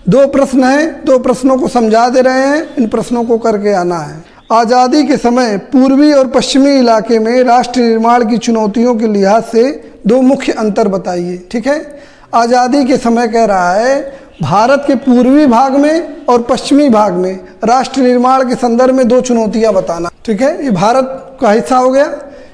दो प्रश्न हैं, दो प्रश्नों को समझा दे रहे हैं, इन प्रश्नों को करके आना है। आज़ादी के समय पूर्वी और पश्चिमी इलाके में राष्ट्र निर्माण की चुनौतियों के लिहाज से दो मुख्य अंतर बताइए। ठीक है, आज़ादी के समय कह रहा है भारत के पूर्वी भाग में और पश्चिमी भाग में राष्ट्र निर्माण के संदर्भ में दो चुनौतियां बताना। ठीक है, ये भारत का हिस्सा हो गया,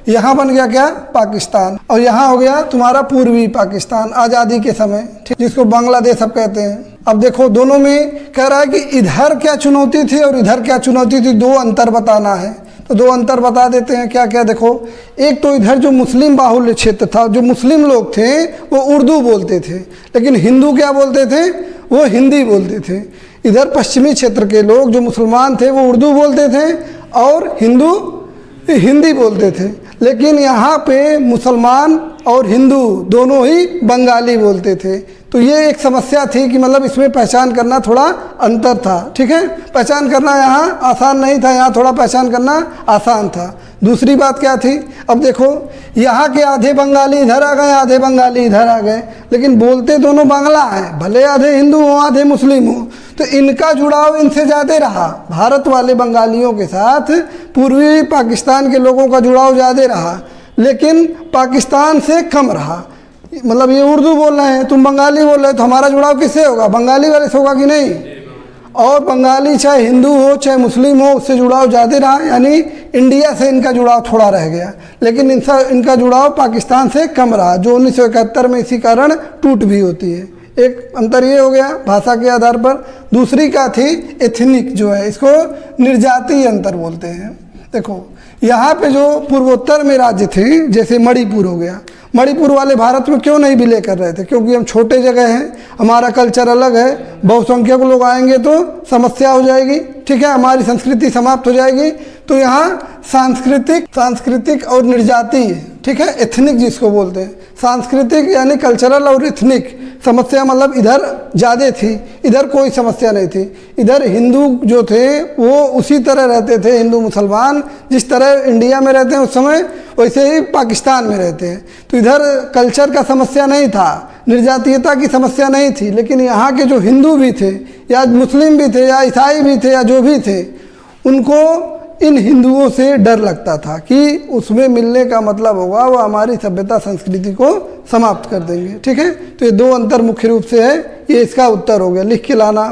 यहाँ बन गया क्या, पाकिस्तान, और यहाँ हो गया तुम्हारा पूर्वी पाकिस्तान आज़ादी के समय, ठीक, जिसको बांग्लादेश अब कहते हैं। अब देखो दोनों में कह रहा है कि इधर क्या चुनौती थी और इधर क्या चुनौती थी, दो अंतर बताना है। तो दो अंतर बता देते हैं, क्या क्या देखो। एक तो इधर जो मुस्लिम बाहुल्य क्षेत्र था, जो मुस्लिम लोग थे वो उर्दू बोलते थे, लेकिन हिंदू क्या बोलते थे, वो हिंदी बोलते थे। इधर पश्चिमी क्षेत्र के लोग जो मुसलमान थे वो उर्दू बोलते थे और हिंदू हिंदी बोलते थे, लेकिन यहाँ पे मुसलमान और हिंदू दोनों ही बंगाली बोलते थे। तो ये एक समस्या थी कि मतलब इसमें पहचान करना थोड़ा अंतर था। ठीक है, पहचान करना यहाँ आसान नहीं था, यहाँ थोड़ा पहचान करना आसान था। दूसरी बात क्या थी, अब देखो यहाँ के आधे बंगाली इधर आ गए, आधे बंगाली इधर आ गए, लेकिन बोलते दोनों बांग्ला हैं, भले आधे हिंदू हो आधे मुस्लिम हो, तो इनका जुड़ाव इनसे ज़्यादा रहा। भारत वाले बंगालियों के साथ पूर्वी पाकिस्तान के लोगों का जुड़ाव ज़्यादा रहा, लेकिन पाकिस्तान से कम रहा। मतलब ये उर्दू बोल रहे हैं, तुम बंगाली बोल रहे हो, तो हमारा जुड़ाव किससे होगा, बंगाली वाले से होगा कि नहीं। और बंगाली चाहे हिंदू हो चाहे मुस्लिम हो, उससे जुड़ाव ज़्यादा रहा, यानी इंडिया से इनका जुड़ाव थोड़ा रह गया, लेकिन इनका जुड़ाव पाकिस्तान से कम रहा, जो 1971 में इसी कारण टूट भी होती है। एक अंतर ये हो गया भाषा के आधार पर। दूसरी का थी एथनिक, जो है इसको निर्जातीय अंतर बोलते हैं। देखो यहाँ पे जो पूर्वोत्तर में राज्य थे, जैसे मणिपुर हो गया, मणिपुर वाले भारत में क्यों नहीं विलय कर रहे थे, क्योंकि हम छोटे जगह हैं, हमारा कल्चर अलग है, बहुसंख्यक लोग आएंगे तो समस्या हो जाएगी। ठीक है, हमारी संस्कृति समाप्त हो जाएगी। तो यहाँ सांस्कृतिक और निर्जातीय, ठीक है, एथनिक जिसको बोलते हैं, सांस्कृतिक यानी कल्चरल और एथनिक समस्या मतलब इधर ज़्यादा थी, इधर कोई समस्या नहीं थी। इधर हिंदू जो थे वो उसी तरह रहते थे, हिंदू मुसलमान जिस तरह इंडिया में रहते हैं उस समय वैसे ही पाकिस्तान में रहते हैं। तो इधर कल्चर का समस्या नहीं था, निर्जातीयता की समस्या नहीं थी, लेकिन यहाँ के जो हिंदू भी थे या मुस्लिम भी थे या ईसाई भी थे या जो भी थे, उनको इन हिंदुओं से डर लगता था कि उसमें मिलने का मतलब होगा वो हमारी सभ्यता संस्कृति को समाप्त कर देंगे। ठीक है, तो ये दो अंतर मुख्य रूप से है, ये इसका उत्तर हो गया, लिख के लाना।